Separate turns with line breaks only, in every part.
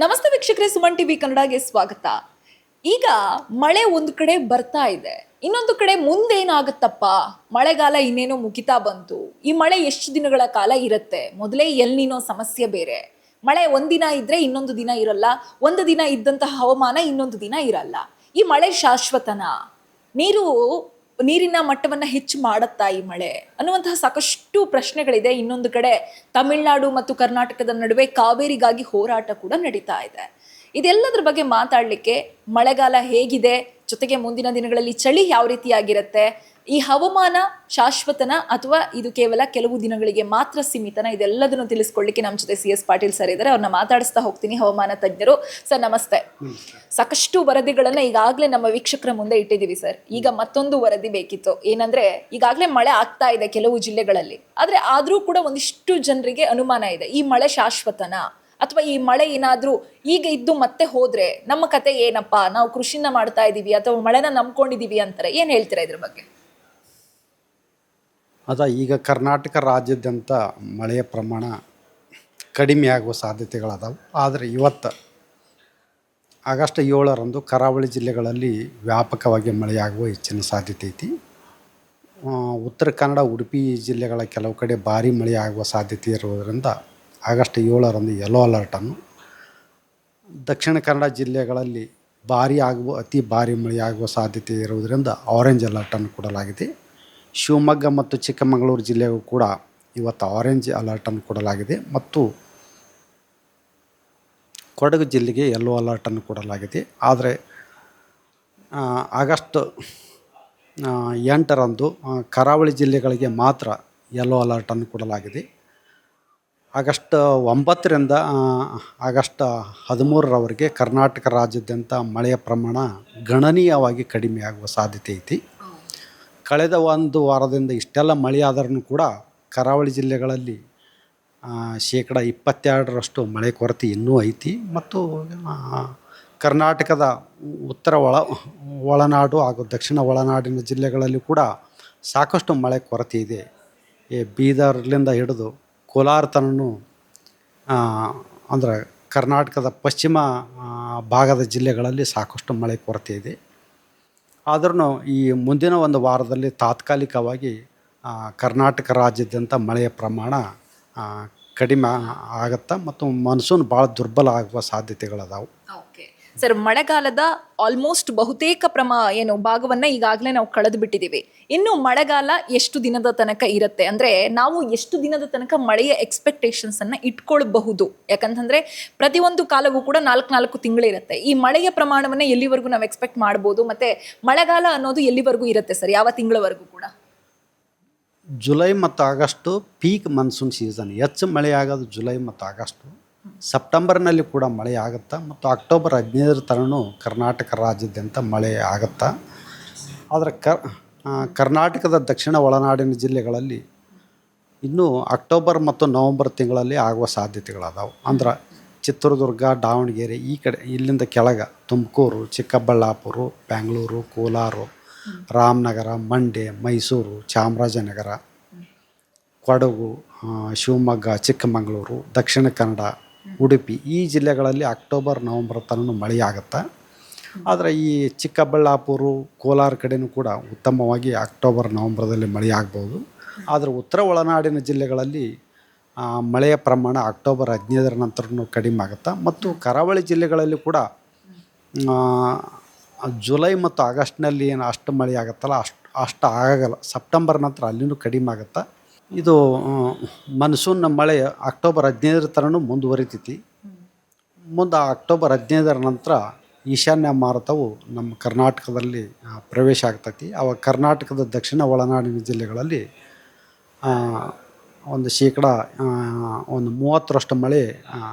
ನಮಸ್ತೆ ವೀಕ್ಷಕರೇ, ಸುಮನ್ ಟಿವಿ ಕನ್ನಡಗೆ ಸ್ವಾಗತ. ಈಗ ಮಳೆ ಒಂದು ಕಡೆ ಬರ್ತಾ ಇದೆ, ಇನ್ನೊಂದು ಕಡೆ ಮುಂದೇನಾಗುತ್ತಪ್ಪ, ಮಳೆಗಾಲ ಇನ್ನೇನೋ ಮುಗಿತಾ ಬಂತು, ಈ ಮಳೆ ಎಷ್ಟು ದಿನಗಳ ಕಾಲ ಇರುತ್ತೆ, ಮೊದಲೇ ಎಲ್ನಿನೋ ಸಮಸ್ಯೆ ಬೇರೆ, ಮಳೆ ಒಂದಿನ ಇದ್ರೆ ಇನ್ನೊಂದು ದಿನ ಇರಲ್ಲ, ಒಂದು ದಿನ ಇದ್ದಂತಹ ಹವಾಮಾನ ಇನ್ನೊಂದು ದಿನ ಇರಲ್ಲ. ಈ ಮಳೆ ಶಾಶ್ವತನಾ? ನೀರಿನ ಮಟ್ಟವನ್ನ ಹೆಚ್ಚು ಮಾಡುತ್ತಾ ಈ ಮಳೆ ಅನ್ನುವಂತಹ ಸಾಕಷ್ಟು ಪ್ರಶ್ನೆಗಳಿದೆ. ಇನ್ನೊಂದು ಕಡೆ ತಮಿಳುನಾಡು ಮತ್ತು ಕರ್ನಾಟಕದ ನಡುವೆ ಕಾವೇರಿಗಾಗಿ ಹೋರಾಟ ಕೂಡ ನಡೀತಾ ಇದೆ. ಇದೆಲ್ಲದರ ಬಗ್ಗೆ ಮಾತಾಡಲಿಕ್ಕೆ ಮಳೆಗಾಲ ಹೇಗಿದೆ, ಜೊತೆಗೆ ಮುಂದಿನ ದಿನಗಳಲ್ಲಿ ಚಳಿ ಯಾವ ರೀತಿಯಾಗಿರುತ್ತೆ, ಈ ಹವಾಮಾನ ಶಾಶ್ವತನ ಅಥವಾ ಇದು ಕೇವಲ ಕೆಲವು ದಿನಗಳಿಗೆ ಮಾತ್ರ ಸೀಮಿತನ, ಇದೆಲ್ಲದನ್ನು ತಿಳಿಸ್ಕೊಳ್ಳಿಕ್ಕೆ ನಮ್ಮ ಜೊತೆ CS ಪಾಟೀಲ್ ಸರ್ ಇದ್ದಾರೆ. ಅವ್ರನ್ನ ಮಾತಾಡಿಸ್ತಾ ಹೋಗ್ತೀನಿ, ಹವಾಮಾನ ತಜ್ಞರು. ಸರ್ ನಮಸ್ತೆ. ಸಾಕಷ್ಟು ವರದಿಗಳನ್ನ ಈಗಾಗಲೇ ನಮ್ಮ ವೀಕ್ಷಕರ ಮುಂದೆ ಇಟ್ಟಿದ್ದೀವಿ ಸರ್. ಈಗ ಮತ್ತೊಂದು ವರದಿ ಬೇಕಿತ್ತು. ಏನಂದ್ರೆ ಈಗಾಗಲೇ ಮಳೆ ಆಗ್ತಾ ಇದೆ ಕೆಲವು ಜಿಲ್ಲೆಗಳಲ್ಲಿ, ಆದ್ರೂ ಕೂಡ ಒಂದಿಷ್ಟು ಜನರಿಗೆ ಅನುಮಾನ ಇದೆ, ಈ ಮಳೆ ಶಾಶ್ವತನಾ ಅಥವಾ ಈ ಮಳೆ ಏನಾದ್ರೂ ಈಗ ಇದ್ದು ಮತ್ತೆ ಹೋದ್ರೆ ನಮ್ಮ ಕತೆ ಏನಪ್ಪ, ನಾವು ಕೃಷಿನ ಮಾಡ್ತಾ ಇದೀವಿ ಅಥವಾ ಮಳೆನ ನಂಬ್ಕೊಂಡಿದೀವಿ ಅಂತಾರೆ. ಏನ್ ಹೇಳ್ತೀರಾ ಇದ್ರ ಬಗ್ಗೆ?
ಈಗ ಕರ್ನಾಟಕ ರಾಜ್ಯಾದ್ಯಂತ ಮಳೆಯ ಪ್ರಮಾಣ ಕಡಿಮೆ ಆಗುವ ಸಾಧ್ಯತೆಗಳದಾವೆ. ಆದರೆ ಇವತ್ತು ಆಗಸ್ಟ್ 7ರಂದು ಕರಾವಳಿ ಜಿಲ್ಲೆಗಳಲ್ಲಿ ವ್ಯಾಪಕವಾಗಿ ಮಳೆಯಾಗುವ ಹೆಚ್ಚಿನ ಸಾಧ್ಯತೆ ಐತಿ. ಉತ್ತರ ಕನ್ನಡ, ಉಡುಪಿ ಜಿಲ್ಲೆಗಳ ಕೆಲವು ಕಡೆ ಭಾರೀ ಮಳೆಯಾಗುವ ಸಾಧ್ಯತೆ ಇರುವುದರಿಂದ ಆಗಸ್ಟ್ 7ರಂದು ಯೆಲ್ಲೋ ಅಲರ್ಟನ್ನು, ದಕ್ಷಿಣ ಕನ್ನಡ ಜಿಲ್ಲೆಗಳಲ್ಲಿ ಅತಿ ಭಾರಿ ಮಳೆಯಾಗುವ ಸಾಧ್ಯತೆ ಇರುವುದರಿಂದ ಆರೆಂಜ್ ಅಲರ್ಟನ್ನು ಕೊಡಲಾಗಿದೆ. ಶಿವಮೊಗ್ಗ ಮತ್ತು ಚಿಕ್ಕಮಗಳೂರು ಜಿಲ್ಲೆಗೂ ಕೂಡ ಇವತ್ತು ಆರೆಂಜ್ ಅಲರ್ಟನ್ನು ಕೊಡಲಾಗಿದೆ ಮತ್ತು ಕೊಡಗು ಜಿಲ್ಲೆಗೆ ಯೆಲ್ಲೋ ಅಲರ್ಟನ್ನು ಕೊಡಲಾಗಿದೆ. ಆದರೆ ಆಗಸ್ಟ್ 8ರಂದು ಕರಾವಳಿ ಜಿಲ್ಲೆಗಳಿಗೆ ಮಾತ್ರ ಯೆಲ್ಲೋ ಅಲರ್ಟನ್ನು ಕೊಡಲಾಗಿದೆ. ಆಗಸ್ಟ್ 9ರಿಂದ ಆಗಸ್ಟ್ 13ರವರೆಗೆ ಕರ್ನಾಟಕ ರಾಜ್ಯಾದ್ಯಂತ ಮಳೆಯ ಪ್ರಮಾಣ ಗಣನೀಯವಾಗಿ ಕಡಿಮೆಯಾಗುವ ಸಾಧ್ಯತೆ ಐತಿ. ಕಳೆದ ಒಂದು ವಾರದಿಂದ ಇಷ್ಟೆಲ್ಲ ಮಳೆಯಾದ್ರೂ ಕೂಡ ಕರಾವಳಿ ಜಿಲ್ಲೆಗಳಲ್ಲಿ 22% ಮಳೆ ಕೊರತೆ ಇನ್ನೂ ಐತಿ ಮತ್ತು ಕರ್ನಾಟಕದ ಉತ್ತರ ಒಳನಾಡು ಹಾಗೂ ದಕ್ಷಿಣ ಒಳನಾಡಿನ ಜಿಲ್ಲೆಗಳಲ್ಲಿ ಕೂಡ ಸಾಕಷ್ಟು ಮಳೆ ಕೊರತೆ ಇದೆ. ಬೀದರ್ಲಿಂದ ಹಿಡಿದು ಕೋಲಾರ ತನೂ ಅಂದರೆ ಕರ್ನಾಟಕದ ಪಶ್ಚಿಮ ಭಾಗದ ಜಿಲ್ಲೆಗಳಲ್ಲಿ ಸಾಕಷ್ಟು ಮಳೆ ಕೊರತೆ ಇದೆ. ಆದ್ರೂ ಈ ಮುಂದಿನ ಒಂದು ವಾರದಲ್ಲಿ ತಾತ್ಕಾಲಿಕವಾಗಿ ಕರ್ನಾಟಕ ರಾಜ್ಯಾದ್ಯಂತ ಮಳೆಯ ಪ್ರಮಾಣ ಕಡಿಮೆ ಆಗುತ್ತಾ ಮತ್ತು ಮಾನ್ಸೂನ್ ಭಾಳ ದುರ್ಬಲ ಆಗುವ ಸಾಧ್ಯತೆಗಳದಾವು.
ಸರ್, ಮಳೆಗಾಲದ ಆಲ್ಮೋಸ್ಟ್ ಬಹುತೇಕ ಭಾಗವನ್ನ ಈಗಾಗಲೇ ನಾವು ಕಳೆದು ಬಿಟ್ಟಿದ್ದೀವಿ. ಇನ್ನು ಮಳೆಗಾಲ ಎಷ್ಟು ದಿನದ ತನಕ ಇರುತ್ತೆ, ಅಂದ್ರೆ ನಾವು ಎಷ್ಟು ದಿನದ ತನಕ ಮಳೆಯ ಎಕ್ಸ್ಪೆಕ್ಟೇಷನ್ಸ್ ಅನ್ನ ಇಟ್ಕೊಳ್ಬಹುದು? ಯಾಕಂತಂದ್ರೆ ಪ್ರತಿಯೊಂದು ಕಾಲವೂ ಕೂಡ 4 ತಿಂಗಳಿರುತ್ತೆ. ಈ ಮಳೆಯ ಪ್ರಮಾಣವನ್ನ ಎಲ್ಲಿವರೆಗೂ ನಾವು ಎಕ್ಸ್ಪೆಕ್ಟ್ ಮಾಡ್ಬೋದು, ಮತ್ತೆ ಮಳೆಗಾಲ ಅನ್ನೋದು ಎಲ್ಲಿವರೆಗೂ ಇರುತ್ತೆ ಸರ್, ಯಾವ ತಿಂಗಳವರೆಗೂ ಕೂಡ?
ಜುಲೈ ಮತ್ತು ಆಗಸ್ಟು ಪೀಕ್ ಮಾನ್ಸೂನ್ ಸೀಸನ್. ಹೆಚ್ಚು ಮಳೆ ಆಗೋದು ಜುಲೈ ಮತ್ತು ಆಗಸ್ಟು. ಸೆಪ್ಟೆಂಬರ್ನಲ್ಲಿ ಕೂಡ ಮಳೆ ಆಗುತ್ತಾ ಮತ್ತು ಅಕ್ಟೋಬರ್ 15ರ ತನೂ ಕರ್ನಾಟಕ ರಾಜ್ಯಾದ್ಯಂತ ಮಳೆ ಆಗುತ್ತಾ. ಆದರೆ ಕರ್ನಾಟಕದ ದಕ್ಷಿಣ ಒಳನಾಡಿನ ಜಿಲ್ಲೆಗಳಲ್ಲಿ ಇನ್ನೂ ಅಕ್ಟೋಬರ್ ಮತ್ತು ನವಂಬರ್ ತಿಂಗಳಲ್ಲಿ ಆಗುವ ಸಾಧ್ಯತೆಗಳದಾವೆ. ಅಂದ್ರೆ ಚಿತ್ರದುರ್ಗ, ದಾವಣಗೆರೆ ಈ ಕಡೆ, ಇಲ್ಲಿಂದ ಕೆಳಗೆ ತುಮಕೂರು, ಚಿಕ್ಕಬಳ್ಳಾಪುರ, ಬೆಂಗಳೂರು, ಕೋಲಾರ, ರಾಮನಗರ, ಮಂಡ್ಯ, ಮೈಸೂರು, ಚಾಮರಾಜನಗರ, ಕೊಡಗು, ಶಿವಮೊಗ್ಗ, ಚಿಕ್ಕಮಗಳೂರು, ದಕ್ಷಿಣ ಕನ್ನಡ, ಉಡುಪಿ ಈ ಜಿಲ್ಲೆಗಳಲ್ಲಿ ಅಕ್ಟೋಬರ್ ನವಂಬರ್ ತನೂ ಮಳೆಯಾಗುತ್ತೆ. ಆದರೆ ಈ ಚಿಕ್ಕಬಳ್ಳಾಪುರ, ಕೋಲಾರ ಕಡೆಯೂ ಕೂಡ ಉತ್ತಮವಾಗಿ ಅಕ್ಟೋಬರ್ ನವಂಬರ್ದಲ್ಲಿ ಮಳೆಯಾಗ್ಬೋದು. ಆದರೆ ಉತ್ತರ ಒಳನಾಡಿನ ಜಿಲ್ಲೆಗಳಲ್ಲಿ ಮಳೆಯ ಪ್ರಮಾಣ ಅಕ್ಟೋಬರ್ 15ರ ನಂತರನೂ ಕಡಿಮೆ ಆಗುತ್ತೆ ಮತ್ತು ಕರಾವಳಿ ಜಿಲ್ಲೆಗಳಲ್ಲಿ ಕೂಡ ಜುಲೈ ಮತ್ತು ಆಗಸ್ಟ್ನಲ್ಲಿ ಏನು ಅಷ್ಟು ಮಳೆ ಆಗುತ್ತಲ್ಲ ಅಷ್ಟು ಆಗಲ್ಲ. ಸೆಪ್ಟೆಂಬರ್ ನಂತರ ಅಲ್ಲಿನೂ ಕಡಿಮೆ ಆಗುತ್ತೆ. ಇದು ಮಾನ್ಸೂನ್ ಮಳೆ ಅಕ್ಟೋಬರ್ 15ರ ತನೂ ಮುಂದುವರಿತೈತಿ. ಮುಂದೆ ಅಕ್ಟೋಬರ್ 15ರ ನಂತರ ಈಶಾನ್ಯ ಮಾರುತವು ನಮ್ಮ ಕರ್ನಾಟಕದಲ್ಲಿ ಪ್ರವೇಶ ಆಗ್ತೈತಿ. ಅವಾಗ ಕರ್ನಾಟಕದ ದಕ್ಷಿಣ ಒಳನಾಡಿನ ಜಿಲ್ಲೆಗಳಲ್ಲಿ ಒಂದು 30% ಮಳೆ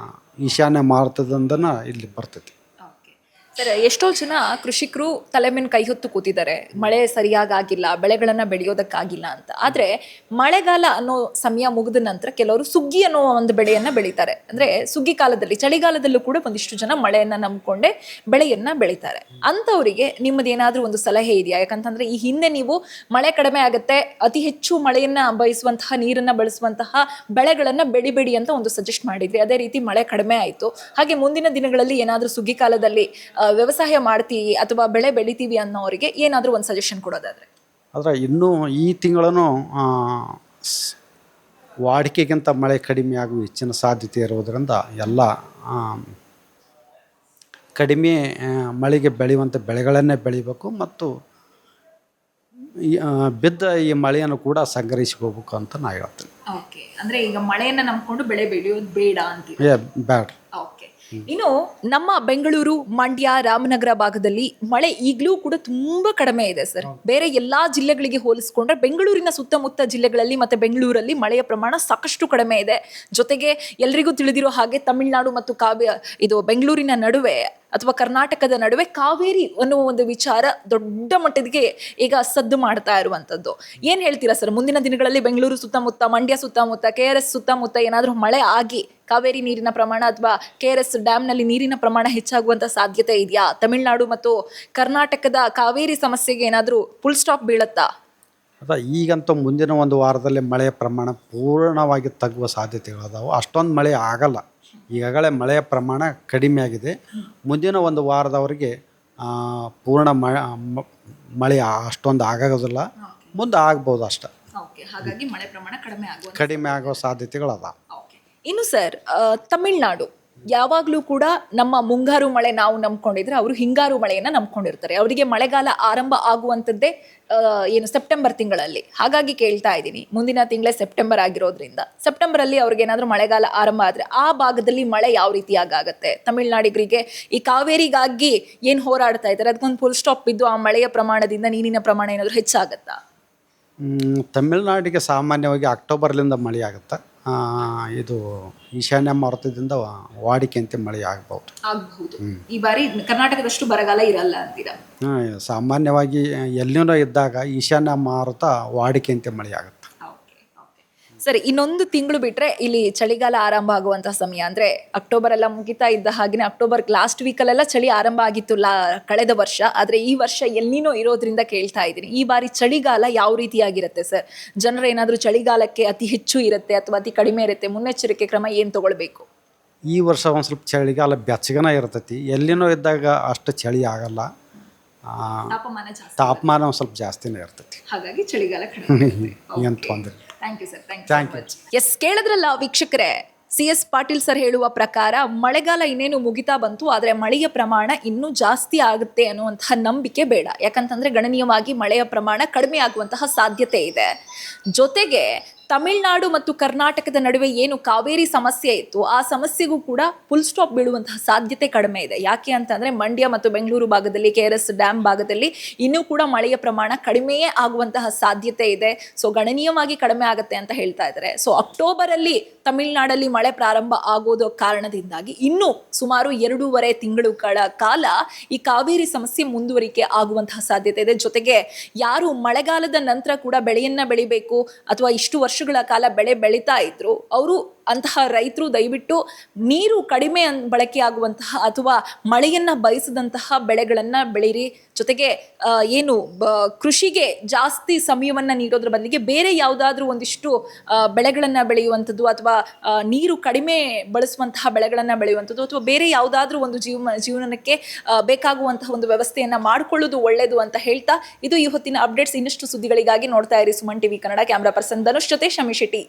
ಈಶಾನ್ಯ ಮಾರುತದಿಂದನೇ ಇಲ್ಲಿ ಬರ್ತೈತಿ.
ಸರ್, ಎಷ್ಟೋ ಜನ ಕೃಷಿಕರು ತಲೆ ಮೇಲೆ ಕೈ ಹೊತ್ತು ಕೂತಿದ್ದಾರೆ, ಮಳೆ ಸರಿಯಾಗಿಲ್ಲ, ಬೆಳೆಗಳನ್ನ ಬೆಳೆಯೋದಕ್ಕಾಗಿಲ್ಲ ಅಂತ. ಆದ್ರೆ ಮಳೆಗಾಲ ಅನ್ನೋ ಸಮಯ ಮುಗಿದ ನಂತರ ಕೆಲವರು ಸುಗ್ಗಿ ಅನ್ನೋ ಒಂದು ಬೆಳೆಯನ್ನ ಬೆಳೀತಾರೆ. ಅಂದ್ರೆ ಸುಗ್ಗಿ ಕಾಲದಲ್ಲಿ, ಚಳಿಗಾಲದಲ್ಲೂ ಕೂಡ ಒಂದಿಷ್ಟು ಜನ ಮಳೆಯನ್ನ ನಂಬ್ಕೊಂಡೆ ಬೆಳೆಯನ್ನ ಬೆಳೀತಾರೆ. ಅಂತವರಿಗೆ ನಿಮ್ಮದೇನಾದ್ರೂ ಒಂದು ಸಲಹೆ ಇದೆಯಾ? ಯಾಕಂತಂದ್ರೆ ಈ ಹಿಂದೆ ನೀವು ಮಳೆ ಕಡಿಮೆ ಆಗುತ್ತೆ, ಅತಿ ಹೆಚ್ಚು ಮಳೆಯನ್ನ ಬಯಸುವಂತಹ, ನೀರನ್ನ ಬಳಸುವಂತಹ ಬೆಳೆಗಳನ್ನ ಬೆಳಿಬೇಡಿ ಅಂತ ಒಂದು ಸಜೆಸ್ಟ್ ಮಾಡಿದ್ರಿ. ಅದೇ ರೀತಿ ಮಳೆ ಕಡಿಮೆ ಆಯ್ತು. ಹಾಗೆ ಮುಂದಿನ ದಿನಗಳಲ್ಲಿ ಏನಾದ್ರೂ ಸುಗ್ಗಿ ಕಾಲದಲ್ಲಿ ವ್ಯವಸಾಯ ಮಾಡ್ತೀವಿ ಅಥವಾ ಬೆಳೆ ಬೆಳಿತೀವಿ ಅನ್ನೋರಿಗೆ ಏನಾದರೂ ಒಂದು ಸಜೆಷನ್ ಕೊಡೋದಾದ್ರೆ?
ಆದರೆ ಇನ್ನೂ ಈ ತಿಂಗಳೂ ವಾಡಿಕೆಗಿಂತ ಮಳೆ ಕಡಿಮೆ ಆಗುವ ಹೆಚ್ಚಿನ ಸಾಧ್ಯತೆ ಇರುವುದರಿಂದ ಎಲ್ಲ ಕಡಿಮೆ ಮಳೆಗೆ ಬೆಳೆಯುವಂಥ ಬೆಳೆಗಳನ್ನೇ ಬೆಳಿಬೇಕು ಮತ್ತು ಬಿದ್ದ ಈ ಮಳೆಯನ್ನು ಕೂಡ ಸಂಗ್ರಹಿಸ್ಕೋಬೇಕು ಅಂತ ನಾ ಹೇಳ್ತೀನಿ.
ಓಕೆ, ಅಂದ್ರೆ ಈಗ ಮಳೆಯನ್ನ ನಂಬ್ಕೊಂಡು ಬೆಳೆ ಬೆಳೆಯೋದು ಬೇಡ ಅಂತೀವಿ.
ಬ್ಯಾಡ್ರಿ.
ಓಕೆ. ಇನ್ನು ನಮ್ಮ ಬೆಂಗಳೂರು, ಮಂಡ್ಯ, ರಾಮನಗರ ಭಾಗದಲ್ಲಿ ಮಳೆ ಈಗಲೂ ಕೂಡ ತುಂಬಾ ಕಡಿಮೆ ಇದೆ ಸರ್. ಬೇರೆ ಎಲ್ಲಾ ಜಿಲ್ಲೆಗಳಿಗೆ ಹೋಲಿಸ್ಕೊಂಡ್ರೆ ಬೆಂಗಳೂರಿನ ಸುತ್ತಮುತ್ತ ಜಿಲ್ಲೆಗಳಲ್ಲಿ ಮತ್ತೆ ಬೆಂಗಳೂರಲ್ಲಿ ಮಳೆಯ ಪ್ರಮಾಣ ಸಾಕಷ್ಟು ಕಡಿಮೆ ಇದೆ. ಜೊತೆಗೆ ಎಲ್ರಿಗೂ ತಿಳಿದಿರೋ ಹಾಗೆ ತಮಿಳುನಾಡು ಮತ್ತು ಇದು ಬೆಂಗಳೂರಿನ ನಡುವೆ ಅಥವಾ ಕರ್ನಾಟಕದ ನಡುವೆ ಕಾವೇರಿ ಅನ್ನುವ ಒಂದು ವಿಚಾರ ದೊಡ್ಡ ಮಟ್ಟಕ್ಕೆ ಈಗ ಸದ್ದು ಮಾಡ್ತಾ ಇರುವಂತದ್ದು. ಏನ್ ಹೇಳ್ತೀರಾ ಸರ್? ಮುಂದಿನ ದಿನಗಳಲ್ಲಿ ಬೆಂಗಳೂರು ಸುತ್ತಮುತ್ತ, ಮಂಡ್ಯ ಸುತ್ತಮುತ್ತ, KRS ಸುತ್ತಮುತ್ತ ಏನಾದ್ರೂ ಮಳೆ ಆಗಿ ಕಾವೇರಿ ನೀರಿನ ಪ್ರಮಾಣ ಅಥವಾ KRS ಡ್ಯಾಮ್ನಲ್ಲಿ ನೀರಿನ ಪ್ರಮಾಣ ಹೆಚ್ಚಾಗುವಂತ ಸಾಧ್ಯತೆ ಇದೆಯಾ? ತಮಿಳುನಾಡು ಮತ್ತು ಕರ್ನಾಟಕದ ಕಾವೇರಿ ಸಮಸ್ಯೆಗೆ ಏನಾದ್ರೂ ಫುಲ್ ಸ್ಟಾಪ್ ಬೀಳತ್ತಾ?
ಈಗಂತೂ ಮುಂದಿನ ಒಂದು ವಾರದಲ್ಲಿ ಮಳೆಯ ಪ್ರಮಾಣ ಪೂರ್ಣವಾಗಿ ತಗ್ಗುವ ಸಾಧ್ಯತೆಗಳದಾವು. ಅಷ್ಟೊಂದು ಮಳೆ ಆಗಲ್ಲ. ಈಗಾಗಲೇ ಮಳೆಯ ಪ್ರಮಾಣ ಕಡಿಮೆ ಆಗಿದೆ. ಮುಂದಿನ ಒಂದು ವಾರದವರೆಗೆ ಪೂರ್ಣ ಮಳೆ ಅಷ್ಟೊಂದು ಆಗೋದಿಲ್ಲ, ಮುಂದೆ ಆಗ್ಬೋದು ಅಷ್ಟೆ.
ಹಾಗಾಗಿ ಮಳೆ ಪ್ರಮಾಣ
ಕಡಿಮೆ ಆಗೋ ಸಾಧ್ಯತೆಗಳದ.
ಇನ್ನು ಸರ್, ತಮಿಳ್ನಾಡು ಯಾವಾಗಲೂ ಕೂಡ ನಮ್ಮ ಮುಂಗಾರು ಮಳೆ ನಾವು ನಂಬ್ಕೊಂಡಿದ್ರೆ ಅವರು ಹಿಂಗಾರು ಮಳೆಯನ್ನ ನಂಬ್ಕೊಂಡಿರ್ತಾರೆ. ಅವರಿಗೆ ಮಳೆಗಾಲ ಆರಂಭ ಆಗುವಂಥದ್ದೇ ಸೆಪ್ಟೆಂಬರ್ ತಿಂಗಳಲ್ಲಿ. ಹಾಗಾಗಿ ಕೇಳ್ತಾ ಇದ್ದೀನಿ, ಮುಂದಿನ ತಿಂಗಳೇ ಸೆಪ್ಟೆಂಬರ್ ಆಗಿರೋದ್ರಿಂದ ಸೆಪ್ಟೆಂಬರ್ ಅಲ್ಲಿ ಅವ್ರಿಗೆ ಏನಾದರೂ ಮಳೆಗಾಲ ಆರಂಭ ಆದ್ರೆ ಆ ಭಾಗದಲ್ಲಿ ಮಳೆ ಯಾವ ರೀತಿಯಾಗಿ ಆಗುತ್ತೆ? ತಮಿಳ್ನಾಡಿಗರಿಗೆ ಈ ಕಾವೇರಿಗಾಗಿ ಏನು ಹೋರಾಡ್ತಾ ಇದ್ದಾರೆ ಅದಕ್ಕೊಂದು ಫುಲ್ ಸ್ಟಾಪ್ ಬಿದ್ದು ಆ ಮಳೆಯ ಪ್ರಮಾಣದಿಂದ ನೀರಿನ ಪ್ರಮಾಣ ಏನಾದರೂ ಹೆಚ್ಚಾಗತ್ತಾ?
ತಮಿಳ್ನಾಡಿಗೆ ಸಾಮಾನ್ಯವಾಗಿ ಅಕ್ಟೋಬರ್ಲಿಂದ ಮಳೆ ಆಗುತ್ತೆ. ಇದು ಈಶಾನ್ಯ ಭಾರತದಿಂದ ವಾಡಿಕೆಯಂತೆ ಮಳೆ ಆಗಬಹುದು.
ಈ ಬಾರಿ ಕರ್ನಾಟಕದಷ್ಟು ಬರಗಾಲ ಇರಲ್ಲ ಅಂತೀರಾ?
ಸಾಮಾನ್ಯವಾಗಿ ಎಲ್ಲಿನೋ ಇದ್ದಾಗ ಈಶಾನ್ಯ ಭಾರತ ವಾಡಿಕೆಯಂತೆ ಮಳೆ ಆಗುತ್ತೆ.
ಸರಿ, ಇನ್ನೊಂದು ತಿಂಗಳು ಬಿಟ್ರೆ ಇಲ್ಲಿ ಚಳಿಗಾಲ ಆರಂಭ ಆಗುವಂತಹ ಸಮಯ. ಅಂದ್ರೆ ಅಕ್ಟೋಬರ್ ಎಲ್ಲ ಮುಗಿತಾ ಇದ್ದ ಹಾಗೆನೆ ಅಕ್ಟೋಬರ್ ಲಾಸ್ಟ್ ವೀಕಲ್ಲೆಲ್ಲ ಚಳಿ ಆರಂಭ ಆಗಿತ್ತು ಕಳೆದ ವರ್ಷ. ಆದ್ರೆ ಈ ವರ್ಷ ಎಲ್ಲಿನೋ ಇರೋದ್ರಿಂದ ಕೇಳ್ತಾ ಇದ್ದೀನಿ, ಈ ಬಾರಿ ಚಳಿಗಾಲ ಯಾವ ರೀತಿಯಾಗಿರುತ್ತೆ ಸರ್? ಜನರು ಏನಾದರೂ ಚಳಿಗಾಲಕ್ಕೆ ಅತಿ ಹೆಚ್ಚು ಇರುತ್ತೆ ಅಥವಾ ಅತಿ ಕಡಿಮೆ ಇರುತ್ತೆ? ಮುನ್ನೆಚ್ಚರಿಕೆ ಕ್ರಮ ಏನು ತಗೊಳ್ಬೇಕು?
ಈ ವರ್ಷ ಒಂದು ಸ್ವಲ್ಪ ಚಳಿಗಾಲ ಬೆಚ್ಚಗನ ಇರ್ತೈತಿ. ಎಲ್ಲಿನೋ ಇದ್ದಾಗ ಅಷ್ಟು ಚಳಿ ಆಗಲ್ಲ, ತಾಪಮಾನ ಒಂದು ಸ್ವಲ್ಪ ಜಾಸ್ತಿನೇ ಇರ್ತೈತಿ.
ಹಾಗಾಗಿ ಚಳಿಗಾಲ ಕಡಿಮೆ.
ಏನು ತೊಂದರೆ.
Thank you sir. Thank you. Yes, ಕೇಳಿದ್ರಲ್ಲ ವೀಕ್ಷಕರೇ, CS ಪಾಟೀಲ್ ಸರ್ ಹೇಳುವ ಪ್ರಕಾರ ಮಳೆಗಾಲ ಇನ್ನೇನು ಮುಗಿತಾ ಬಂತು, ಆದರೆ ಮಳೆಯ ಪ್ರಮಾಣ ಇನ್ನೂ ಜಾಸ್ತಿ ಆಗುತ್ತೆ ಅನ್ನುವಂತಹ ನಂಬಿಕೆ ಬೇಡ. ಯಾಕಂತಂದ್ರೆ ಗಣನೀಯವಾಗಿ ಮಳೆಯ ಪ್ರಮಾಣ ಕಡಿಮೆ ಆಗುವಂತಹ ಸಾಧ್ಯತೆ ಇದೆ. ಜೊತೆಗೆ ತಮಿಳುನಾಡು ಮತ್ತು ಕರ್ನಾಟಕದ ನಡುವೆ ಏನು ಕಾವೇರಿ ಸಮಸ್ಯೆ ಇತ್ತು ಆ ಸಮಸ್ಯೆಗೂ ಕೂಡ ಫುಲ್ ಸ್ಟಾಪ್ ಬೀಳುವಂತಹ ಸಾಧ್ಯತೆ ಕಡಿಮೆ ಇದೆ. ಯಾಕೆ ಅಂತಂದ್ರೆ ಮಂಡ್ಯ ಮತ್ತು ಬೆಂಗಳೂರು ಭಾಗದಲ್ಲಿ, KRS ಡ್ಯಾಮ್ ಭಾಗದಲ್ಲಿ ಇನ್ನೂ ಕೂಡ ಮಳೆಯ ಪ್ರಮಾಣ ಕಡಿಮೆಯೇ ಆಗುವಂತಹ ಸಾಧ್ಯತೆ ಇದೆ. ಸೊ ಗಣನೀಯವಾಗಿ ಕಡಿಮೆ ಆಗುತ್ತೆ ಅಂತ ಹೇಳ್ತಾ ಇದ್ದಾರೆ. ಸೊ ಅಕ್ಟೋಬರ್ ಅಲ್ಲಿ ತಮಿಳುನಾಡಲ್ಲಿ ಮಳೆ ಪ್ರಾರಂಭ ಆಗೋದು ಕಾರಣದಿಂದಾಗಿ ಇನ್ನೂ ಸುಮಾರು 2.5 ತಿಂಗಳುಗಳ ಕಾಲ ಈ ಕಾವೇರಿ ಸಮಸ್ಯೆ ಮುಂದುವರಿಕೆ ಆಗುವಂತಹ ಸಾಧ್ಯತೆ ಇದೆ. ಜೊತೆಗೆ ಯಾರು ಮಳೆಗಾಲದ ನಂತರ ಕೂಡ ಬೆಳೆಯನ್ನ ಬೆಳಿಬೇಕು ಅಥವಾ ಇಷ್ಟು ವರ್ಷಗಳ ಕಾಲ ಬೆಳೆ ಬೆಳೀತಾ ಇದ್ರು ಅವರು, ಅಂತಹ ರೈತರು ದಯವಿಟ್ಟು ನೀರು ಕಡಿಮೆ ಬಳಕೆ ಆಗುವಂತಹ ಅಥವಾ ಮಳೆಯನ್ನ ಬಯಸದಂತಹ ಬೆಳೆಗಳನ್ನ ಬೆಳೀರಿ. ಜೊತೆಗೆ ಏನು ಕೃಷಿಗೆ ಜಾಸ್ತಿ ಸಮಯವನ್ನ ನೀಡೋದ್ರ ಬದಲಿಗೆ ಬೇರೆ ಯಾವುದಾದ್ರೂ ಒಂದಿಷ್ಟು ಬೆಳೆಗಳನ್ನ ಬೆಳೆಯುವಂಥದ್ದು ಅಥವಾ ನೀರು ಕಡಿಮೆ ಬಳಸುವಂತಹ ಬೆಳೆಗಳನ್ನ ಬೆಳೆಯುವಂಥದ್ದು ಅಥವಾ ಬೇರೆ ಯಾವುದಾದ್ರೂ ಒಂದು ಜೀವನಕ್ಕೆ ಬೇಕಾಗುವಂತಹ ಒಂದು ವ್ಯವಸ್ಥೆಯನ್ನ ಮಾಡಿಕೊಳ್ಳೋದು ಒಳ್ಳೆಯದು ಅಂತ ಹೇಳ್ತಾ, ಇದು ಈ ಹೊತ್ತಿನ ಅಪ್ಡೇಟ್ಸ್. ಇನ್ನಷ್ಟು ಸುದ್ದಿಗಳಿಗಾಗಿ ನೋಡ್ತಾ ಇರಿ Suman TV Kannada. Camera person Dhanush ಜೊತೆ ಶಮಿ ಶೆಟ್ಟಿ.